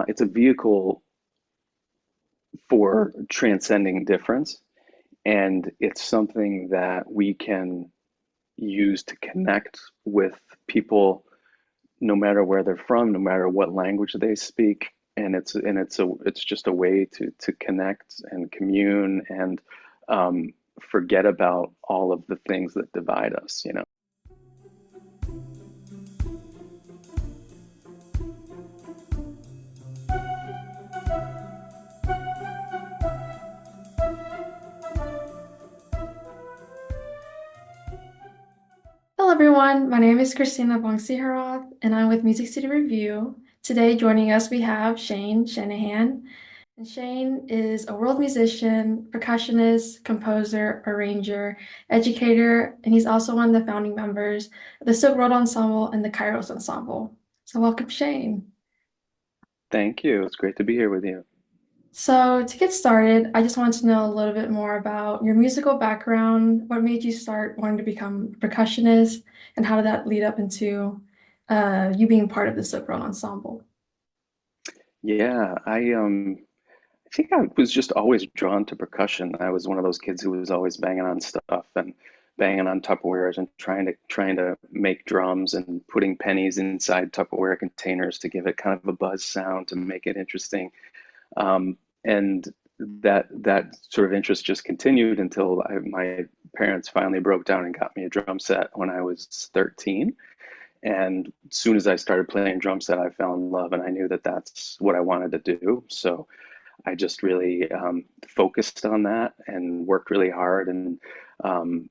it's a vehicle for transcending difference, and it's something that we can use to connect with people no matter where they're from, no matter what language they speak. And it's just a way to connect and commune and forget about all of the things that divide us, you know. Hello everyone, my name is Christina Vongsiharath and I'm with Music City Review. Today joining us we have Shane Shanahan. And Shane is a world musician, percussionist, composer, arranger, educator, and he's also one of the founding members of the Silkroad Ensemble and the Kairos Ensemble. So welcome Shane. Thank you. It's great to be here with you. So to get started, I just wanted to know a little bit more about your musical background. What made you start wanting to become a percussionist, and how did that lead up into you being part of the Silk Road Ensemble? Yeah, I think I was just always drawn to percussion. I was one of those kids who was always banging on stuff and banging on Tupperwares and trying to make drums and putting pennies inside Tupperware containers to give it kind of a buzz sound to make it interesting. And that sort of interest just continued until my parents finally broke down and got me a drum set when I was 13. And as soon as I started playing drum set, I fell in love, and I knew that that's what I wanted to do. So I just really focused on that and worked really hard and um,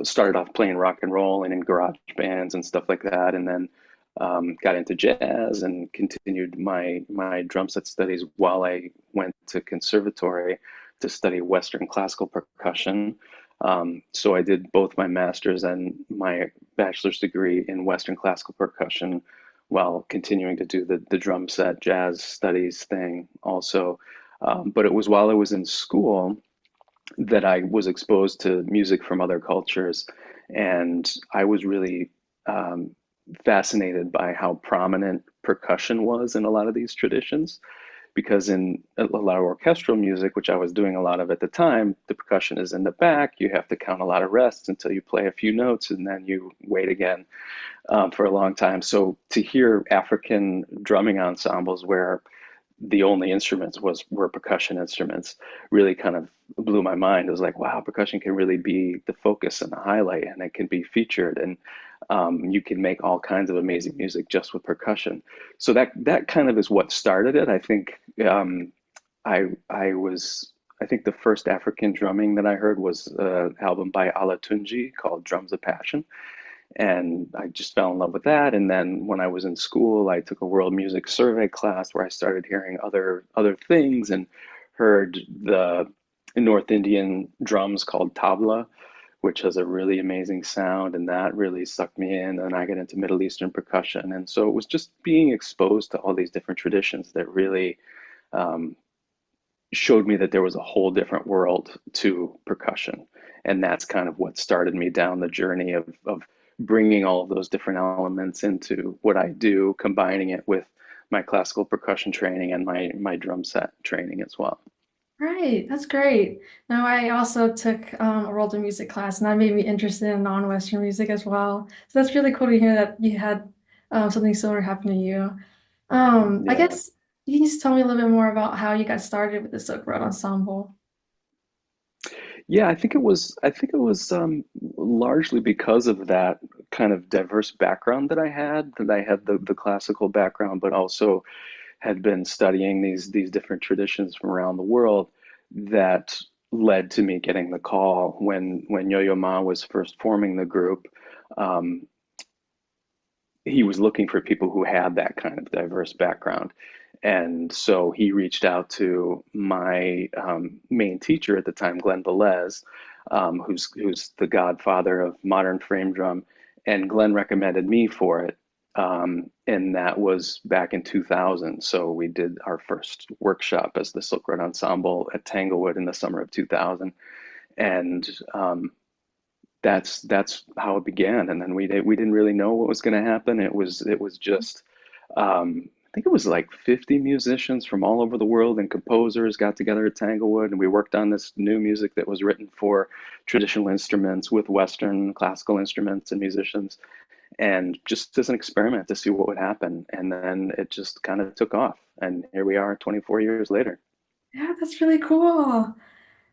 started off playing rock and roll and in garage bands and stuff like that, and then got into jazz and continued my drum set studies while I went to conservatory to study Western classical percussion. So I did both my master's and my bachelor's degree in Western classical percussion while continuing to do the drum set jazz studies thing also. But it was while I was in school that I was exposed to music from other cultures, and I was really um, fascinated by how prominent percussion was in a lot of these traditions. Because in a lot of orchestral music, which I was doing a lot of at the time, the percussion is in the back. You have to count a lot of rests until you play a few notes, and then you wait again for a long time. So to hear African drumming ensembles where the only instruments were percussion instruments really kind of blew my mind. It was like, wow, percussion can really be the focus and the highlight, and it can be featured, and you can make all kinds of amazing music just with percussion. So that kind of is what started it. I think I think the first African drumming that I heard was an album by Alatunji called Drums of Passion, and I just fell in love with that. And then when I was in school, I took a world music survey class where I started hearing other things and heard the North Indian drums called tabla, which has a really amazing sound, and that really sucked me in. And I got into Middle Eastern percussion, and so it was just being exposed to all these different traditions that really um, showed me that there was a whole different world to percussion. And that's kind of what started me down the journey of bringing all of those different elements into what I do, combining it with my classical percussion training and my drum set training as well. Right, that's great. Now, I also took a world of music class, and that made me interested in non-Western music as well. So that's really cool to hear that you had something similar happen to you. I Yeah. guess you can just tell me a little bit more about how you got started with the Silk Road Ensemble. Yeah, I think it was largely because of that kind of diverse background that I had the classical background, but also had been studying these different traditions from around the world that led to me getting the call when Yo-Yo Ma was first forming the group. Um, he was looking for people who had that kind of diverse background. And so he reached out to my main teacher at the time, Glenn Velez, who's the godfather of modern frame drum, and Glenn recommended me for it. And that was back in 2000. So we did our first workshop as the Silk Road Ensemble at Tanglewood in the summer of 2000, and that's how it began. And then we didn't really know what was going to happen. It was just think it was like 50 musicians from all over the world and composers got together at Tanglewood, and we worked on this new music that was written for traditional instruments with Western classical instruments and musicians, and just as an experiment to see what would happen. And then it just kind of took off, and here we are 24 years later. Yeah, that's really cool.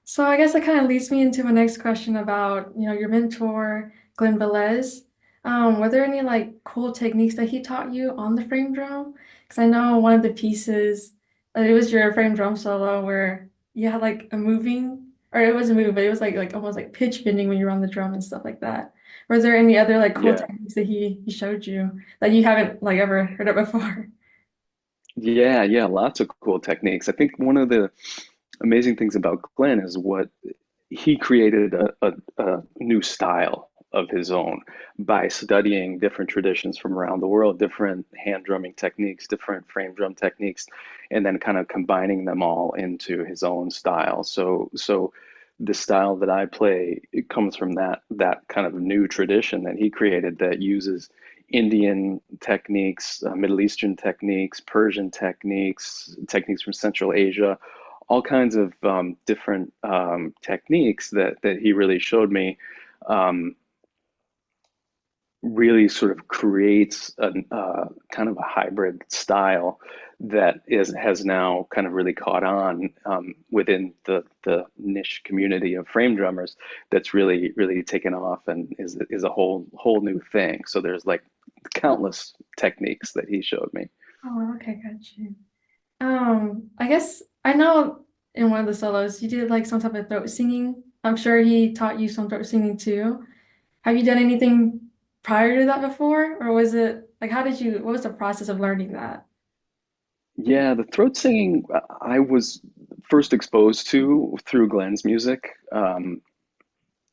So I guess that kind of leads me into my next question about, your mentor, Glenn Velez. Were there any like cool techniques that he taught you on the frame drum? Because I know one of the pieces, it was your frame drum solo where you had like a moving, or it wasn't moving, but it was like almost like pitch bending when you were on the drum and stuff like that. Was there any other like cool Yeah. techniques that he showed you that you haven't like ever heard of before? Yeah, lots of cool techniques. I think one of the amazing things about Glenn is what he created a new style of his own by studying different traditions from around the world, different hand drumming techniques, different frame drum techniques, and then kind of combining them all into his own style. So the style that I play, it comes from that kind of new tradition that he created that uses Indian techniques, Middle Eastern techniques, Persian techniques, techniques from Central Asia, all kinds of different techniques that he really showed me. Um, really sort of creates a kind of a hybrid style that is has now kind of really caught on within the niche community of frame drummers. That's really taken off and is a whole new thing. So there's like countless techniques that he showed me. Oh, okay, got you. I guess I know in one of the solos you did like some type of throat singing. I'm sure he taught you some throat singing too. Have you done anything prior to that before? Or was it like what was the process of learning that? Yeah, the throat singing I was first exposed to through Glenn's music,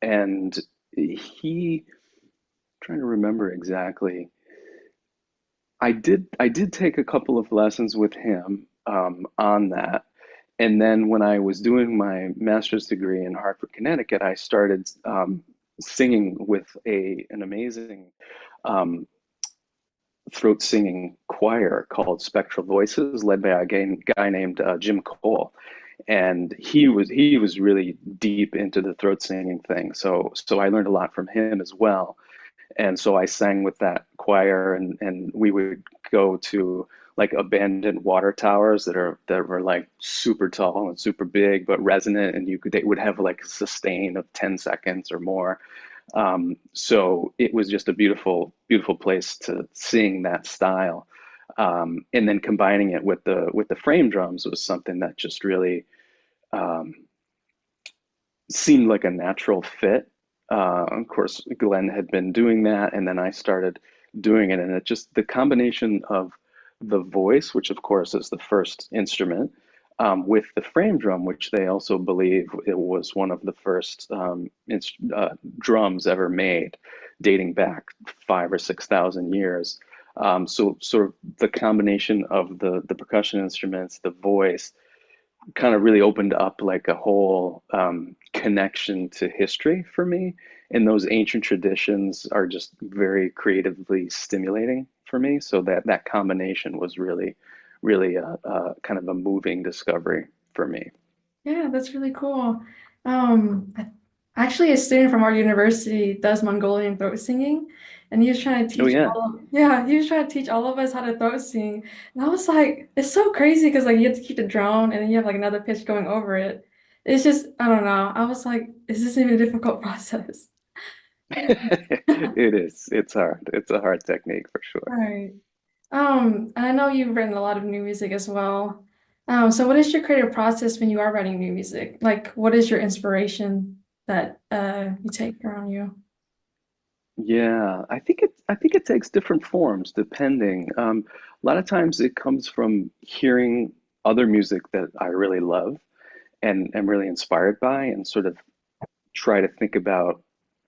and he trying to remember exactly. I did take a couple of lessons with him on that. And then when I was doing my master's degree in Hartford, Connecticut, I started singing with a an amazing um, throat singing choir called Spectral Voices, led by a guy named Jim Cole. And he was really deep into the throat singing thing. So I learned a lot from him as well. And so I sang with that choir, and we would go to like abandoned water towers that were like super tall and super big but resonant, and they would have like a sustain of 10 seconds or more. So it was just a beautiful place to sing that style. And then combining it with the frame drums was something that just really um, seemed like a natural fit. Of course, Glenn had been doing that, and then I started doing it, and it just the combination of the voice, which of course is the first instrument, with the frame drum, which they also believe it was one of the first drums ever made, dating back 5 or 6 thousand years. So sort of the combination of the percussion instruments, the voice, kind of really opened up like a whole connection to history for me. And those ancient traditions are just very creatively stimulating for me. So that combination was really a kind of a moving discovery for me. Yeah, that's really cool. Actually, a student from our university does Mongolian throat singing, and he was trying to Oh teach yeah. yeah, he was trying to teach all of us how to throat sing. And I was like, it's so crazy because like you have to keep the drone and then you have like another pitch going over it. It's just, I don't know. I was like, is this even a difficult process? Yeah. It is. It's hard. It's a hard technique for sure. Right. And I know you've written a lot of new music as well. So what is your creative process when you are writing new music? Like, what is your inspiration that you take around you? Yeah, I think it takes different forms depending. A lot of times it comes from hearing other music that I really love and am really inspired by, and sort of try to think about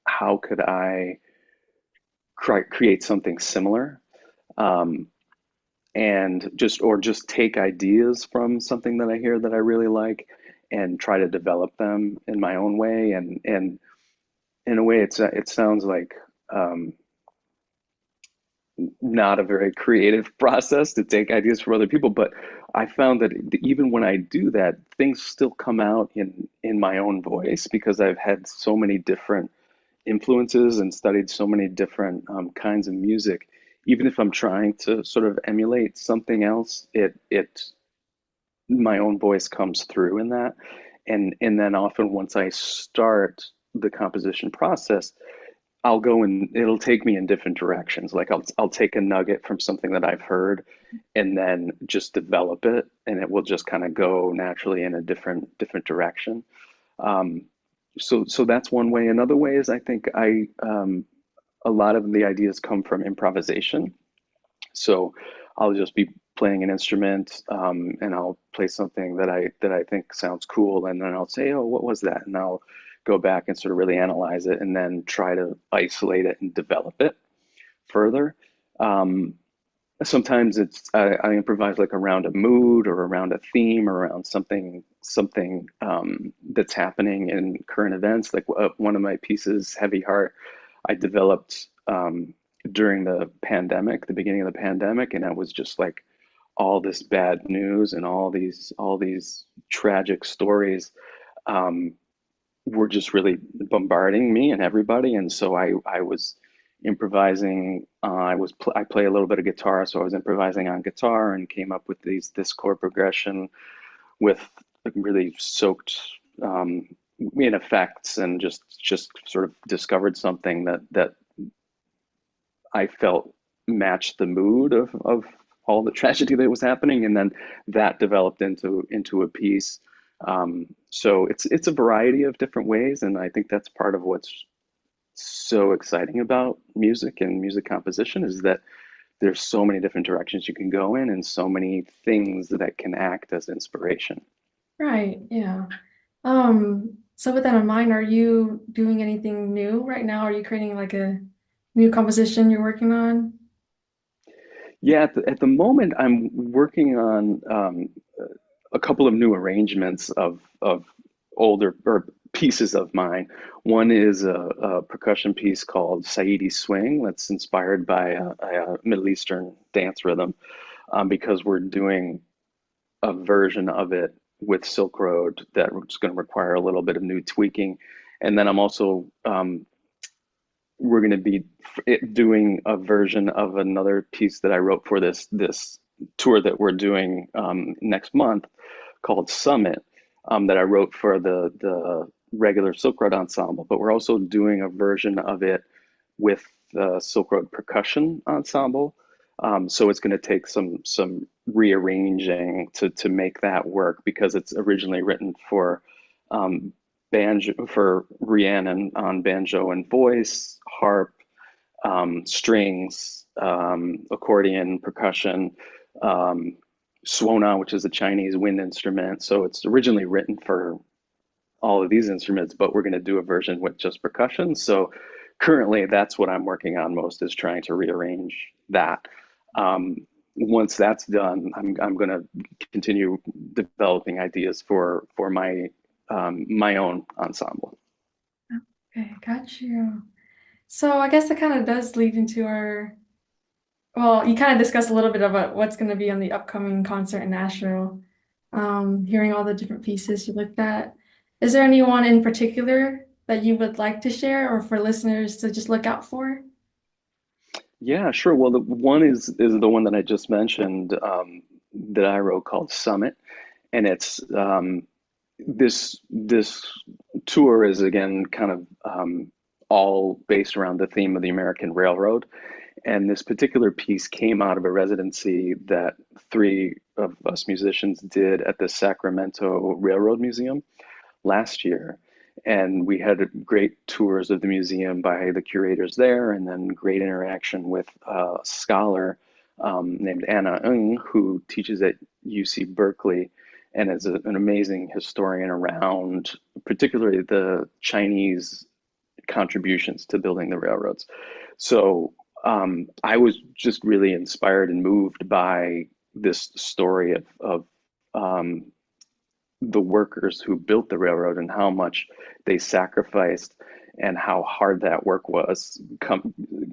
how could I create something similar, um, and just take ideas from something that I hear that I really like and try to develop them in my own way. And in a way, it sounds like um, not a very creative process to take ideas from other people, but I found that even when I do that, things still come out in my own voice because I've had so many different influences and studied so many different kinds of music. Even if I'm trying to sort of emulate something else, it my own voice comes through in that. And then often once I start the composition process, I'll go and it'll take me in different directions. Like I'll take a nugget from something that I've heard and then just develop it, and it will just kind of go naturally in a different direction. Um, so that's one way. Another way is I think I a lot of the ideas come from improvisation. So I'll just be playing an instrument, and I'll play something that I think sounds cool, and then I'll say, "Oh, what was that?" And I'll go back and sort of really analyze it, and then try to isolate it and develop it further. Um, Sometimes I improvise like around a mood or around a theme or around something that's happening in current events. Like one of my pieces, Heavy Heart, I developed during the pandemic, the beginning of the pandemic, and that was just like all this bad news and all these tragic stories um, were just really bombarding me and everybody. And so I was improvising. I play a little bit of guitar, so I was improvising on guitar and came up with this chord progression with like really soaked in effects, and just sort of discovered something that I felt matched the mood of all the tragedy that was happening, and then that developed into a piece. So it's a variety of different ways, and I think that's part of what's so exciting about music and music composition is that there's so many different directions you can go in, and so many things that can act as inspiration. Right, yeah. So with that in mind, are you doing anything new right now? Are you creating like a new composition you're working on? Yeah, at the moment, I'm working on a couple of new arrangements of older or pieces of mine. One is a percussion piece called Saidi Swing that's inspired by a Middle Eastern dance rhythm, because we're doing a version of it with Silkroad that's going to require a little bit of new tweaking. And then I'm also we're going to be doing a version of another piece that I wrote for this tour that we're doing next month called Summit, that I wrote for the regular Silkroad Ensemble. But we're also doing a version of it with the Silkroad Percussion Ensemble. So it's going to take some rearranging to make that work because it's originally written for um, banjo for Rhiannon on banjo and voice, harp, strings, accordion, percussion, um, suona, which is a Chinese wind instrument. So it's originally written for all of these instruments, but we're going to do a version with just percussion. So currently, that's what I'm working on most is trying to rearrange that. Once that's done, I'm going to continue developing ideas for my own ensemble. Okay, got you. So I guess that kind of does lead into our, well, you kind of discussed a little bit about what's going to be on the upcoming concert in Nashville. Hearing all the different pieces you looked at. Is there anyone in particular that you would like to share or for listeners to just look out for? Yeah, sure. Well, the one is the one that I just mentioned, that I wrote called Summit, and it's this tour is again kind of all based around the theme of the American Railroad. And this particular piece came out of a residency that three of us musicians did at the Sacramento Railroad Museum last year. And we had great tours of the museum by the curators there, and then great interaction with a scholar named Anna Ng, who teaches at UC Berkeley and is an amazing historian around particularly the Chinese contributions to building the railroads. So I was just really inspired and moved by this story of um, the workers who built the railroad and how much they sacrificed and how hard that work was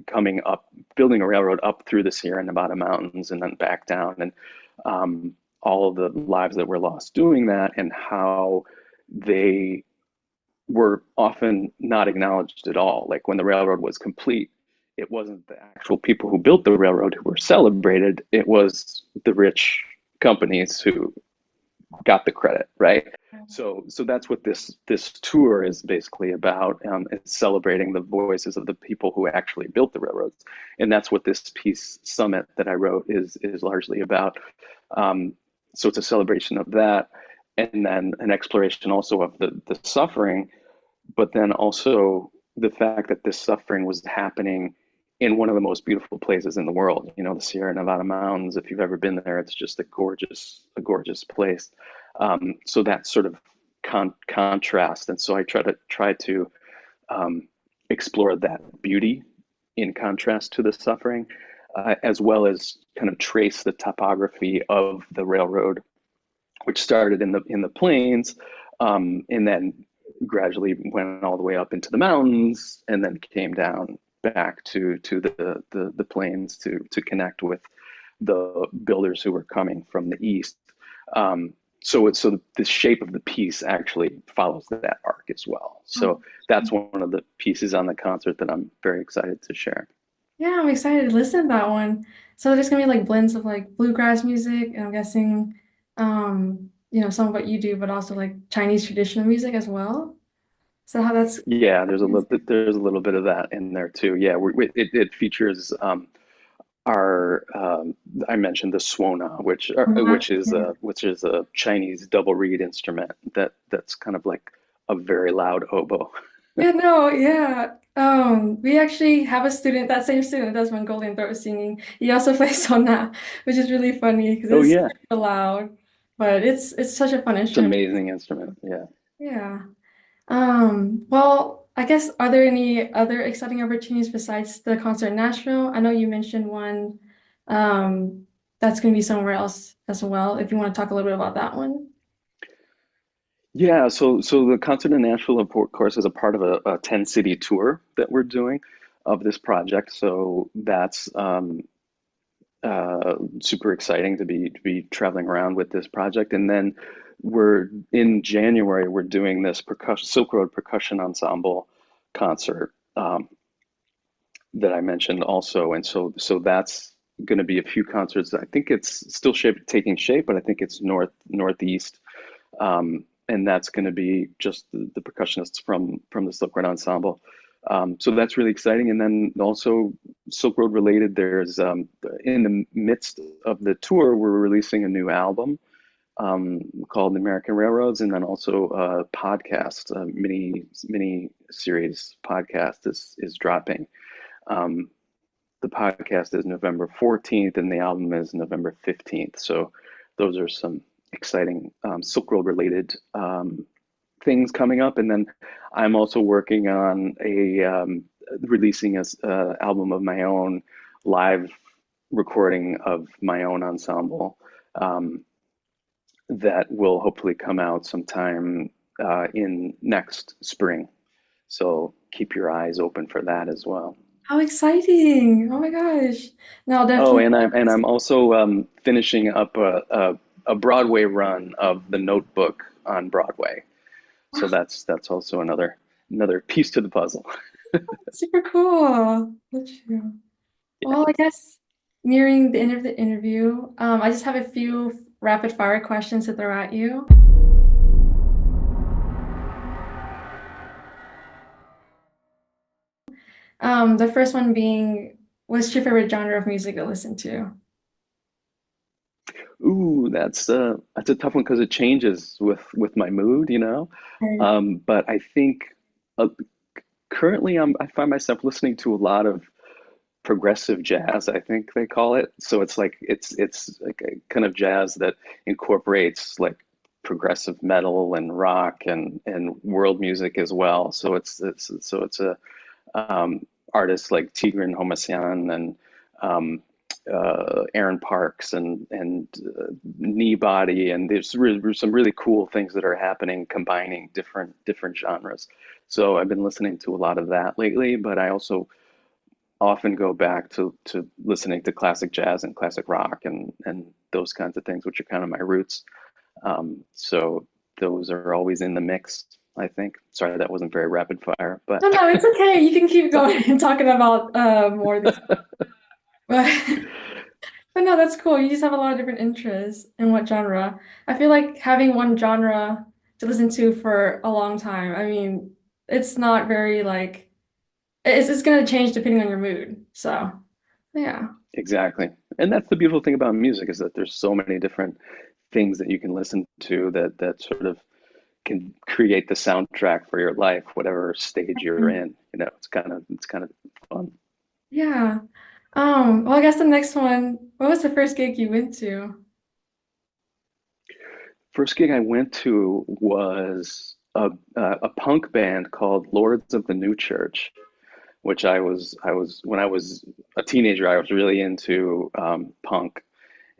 coming up, building a railroad up through the Sierra Nevada mountains and then back down, and all of the lives that were lost doing that, and how they were often not acknowledged at all. Like when the railroad was complete, it wasn't the actual people who built the railroad who were celebrated, it was the rich companies who got the credit, right? So that's what this tour is basically about. It's celebrating the voices of the people who actually built the railroads, and that's what this piece Summit that I wrote is largely about. So it's a celebration of that, and then an exploration also of the suffering, but then also the fact that this suffering was happening in one of the most beautiful places in the world. You know, the Sierra Nevada mountains. If you've ever been there, it's just a gorgeous place. So that sort of contrast, and so I try to explore that beauty in contrast to the suffering, as well as kind of trace the topography of the railroad, which started in the plains, and then gradually went all the way up into the mountains, and then came down back to the plains to connect with the builders who were coming from the east. So the shape of the piece actually follows that arc as well. So that's one of the pieces on the concert that I'm very excited to share. Yeah, I'm excited to listen to that one. So there's gonna be like blends of like bluegrass music, and I'm guessing, some of what you do, but also like Chinese traditional music as well. So how that's Yeah, there's a little bit of that in there too. Yeah, it features our I mentioned the swona, which is a Chinese double reed instrument that's kind of like a very loud oboe. Yeah, no, yeah. We actually have a student, that same student does Mongolian throat singing. He also plays sona, which is really funny because Oh it's yeah, super loud, but it's such a fun it's an instrument. amazing instrument. Yeah. Yeah. Well, I guess are there any other exciting opportunities besides the concert in Nashville? I know you mentioned one that's going to be somewhere else as well. If you want to talk a little bit about that one. Yeah, so the concert in Nashville, of course, is a part of a 10 city tour that we're doing of this project. So that's super exciting to be traveling around with this project. And then we're in January, we're doing this percussion Silkroad Percussion Ensemble concert, that I mentioned also. And so that's going to be a few concerts. I think it's still taking shape, but I think it's northeast. And that's going to be just the percussionists from the Silkroad Ensemble. So that's really exciting. And then also Silk Road related, there's in the midst of the tour, we're releasing a new album called American Railroads, and then also a podcast, a mini series podcast is dropping. Um, the podcast is November 14th, and the album is November 15th. So those are some exciting Silk Road related things coming up. And then I'm also working on a releasing a album of my own, live recording of my own ensemble, that will hopefully come out sometime in next spring. So keep your eyes open for that as well. How exciting! Oh my gosh. No, Oh, definitely. and I'm also finishing up a Broadway run of The Notebook on Broadway. So that's also another piece to the puzzle. Super cool. That's true. Well, I guess nearing the end of the interview, I just have a few rapid fire questions to throw at you. The first one being, what's your favorite genre of music to listen to? Ooh, that's a tough one because it changes with my mood, you know. Right. But I think uh, currently I find myself listening to a lot of progressive jazz, I think they call it. So it's like a kind of jazz that incorporates like progressive metal and rock and world music as well. So it's a artists like Tigran Homasian and Aaron Parks and Knee Body, and there's really, some really cool things that are happening combining different genres. So I've been listening to a lot of that lately, but I also often go back to listening to classic jazz and classic rock and those kinds of things, which are kind of my roots. So those are always in the mix, I think. Sorry, that wasn't very rapid fire, but No, no, it's okay. You can keep going and talking about more of these. But, but no, that's cool. You just have a lot of different interests in what genre. I feel like having one genre to listen to for a long time. I mean, it's not very like it's going to change depending on your mood. So, yeah. exactly. And that's the beautiful thing about music is that there's so many different things that you can listen to that sort of can create the soundtrack for your life, whatever stage you're in. You know, it's kind of fun. Yeah. Well, I guess the next one, what was the first gig you went to? First gig I went to was a punk band called Lords of the New Church, which I was when I was a teenager. I was really into punk,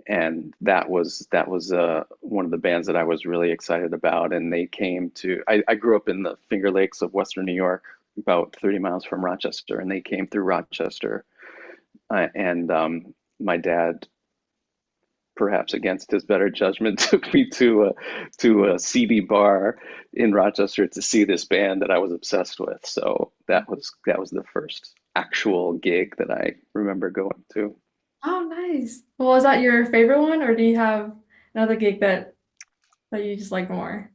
and that was one of the bands that I was really excited about. And they came to. I grew up in the Finger Lakes of Western New York, about 30 miles from Rochester, and they came through Rochester. And my dad, perhaps against his better judgment, took me to a CD bar in Rochester to see this band that I was obsessed with. So that was the first actual gig that I remember going to. Oh, nice. Well, is that your favorite one, or do you have another gig that you just like more?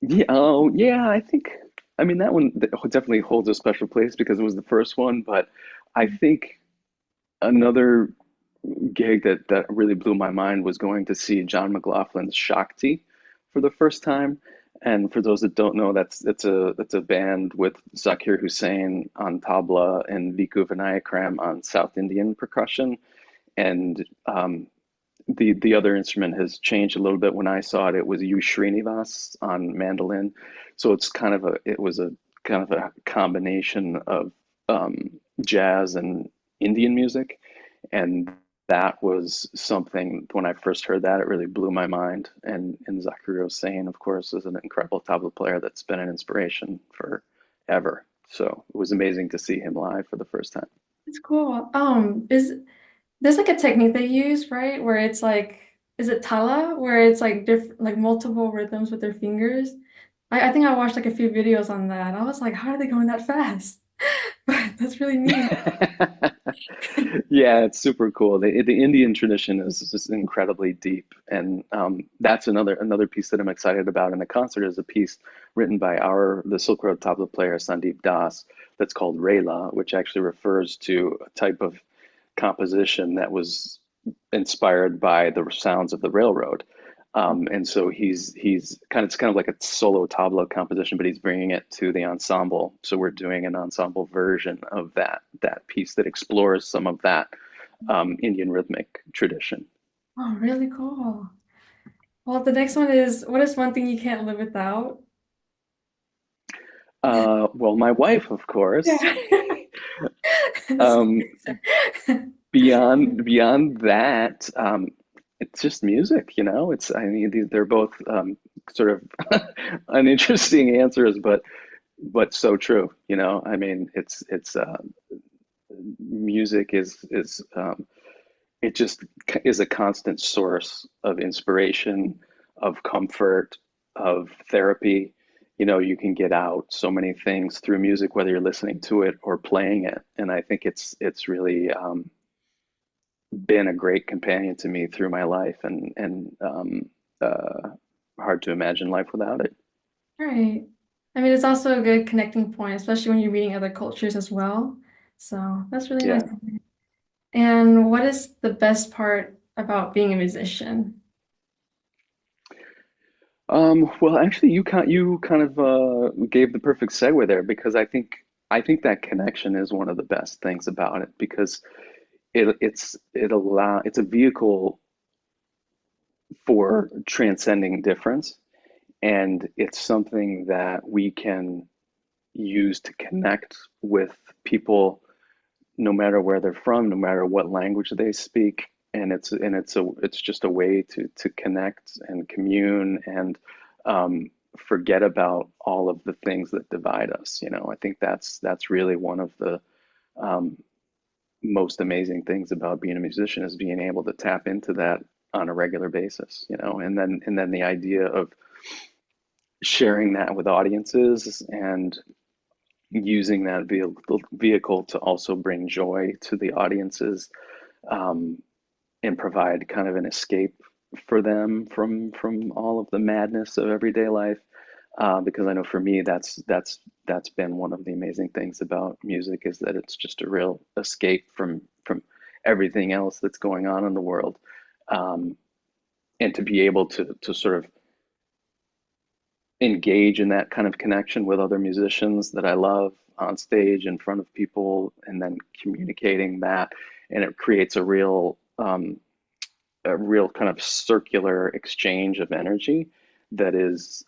Yeah, oh yeah, I think I mean that one definitely holds a special place because it was the first one, but I think another gig that really blew my mind was going to see John McLaughlin's Shakti for the first time. And for those that don't know, that's a band with Zakir Hussain on tabla and Viku Vinayakram on South Indian percussion. And the other instrument has changed a little bit. When I saw it, it was U Srinivas on mandolin. So it was a kind of a combination of jazz and Indian music. And that was something when I first heard that, it really blew my mind. And Zakir Hussain, of course, is an incredible tabla player that's been an inspiration forever. So it was amazing to see him live for the first time. It's cool. Is there's like a technique they use, right? Where it's like, is it tala? Where it's like different, like multiple rhythms with their fingers. I think I watched like a few videos on that. I was like, how are they going that fast? But that's really neat. Yeah, it's super cool. The Indian tradition is just incredibly deep, and that's another piece that I'm excited about in the concert is a piece written by the Silkroad tabla player Sandeep Das that's called Rela, which actually refers to a type of composition that was inspired by the sounds of the railroad. And so it's kind of like a solo tabla composition, but he's bringing it to the ensemble. So we're doing an ensemble version of that piece that explores some of that Indian rhythmic tradition. Oh, really cool. Well, the next one is, what is one thing you can't live without? Well, my wife, of course. Yeah. That's Um, beyond that, it's just music, you know. I mean, they're both sort of uninteresting answers, but so true, you know. I mean, it's music is it just is a constant source of inspiration, of comfort, of therapy. You know, you can get out so many things through music, whether you're listening to it or playing it. And I think it's really been a great companion to me through my life, and hard to imagine life without it. right. I mean, it's also a good connecting point, especially when you're meeting other cultures as well. So that's really nice. Yeah. And what is the best part about being a musician? Well, actually, you kind of gave the perfect segue there because I think that connection is one of the best things about it because it's a vehicle for transcending difference, and it's something that we can use to connect with people no matter where they're from, no matter what language they speak, and it's just a way to connect and commune and forget about all of the things that divide us. I think that's really one of the um, most amazing things about being a musician is being able to tap into that on a regular basis. And then the idea of sharing that with audiences and using that vehicle to also bring joy to the audiences, um, and provide kind of an escape for them from all of the madness of everyday life. Because I know for me, that's been one of the amazing things about music is that it's just a real escape from everything else that's going on in the world, um, and to be able to sort of engage in that kind of connection with other musicians that I love on stage in front of people, and then communicating that, and it creates a real kind of circular exchange of energy that is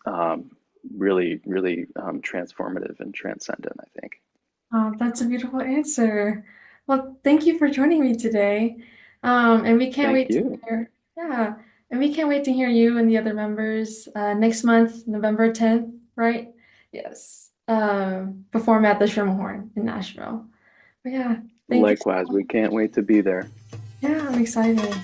really, really transformative and transcendent, I think. That's a beautiful answer. Well, thank you for joining me today. And we can't Thank wait to you. hear, yeah, and we can't wait to hear you and the other members next month, November 10th, right? Yes. Perform at the Schermerhorn in Nashville. But yeah, thank you so Likewise, we much. can't wait to be there. Yeah, I'm excited.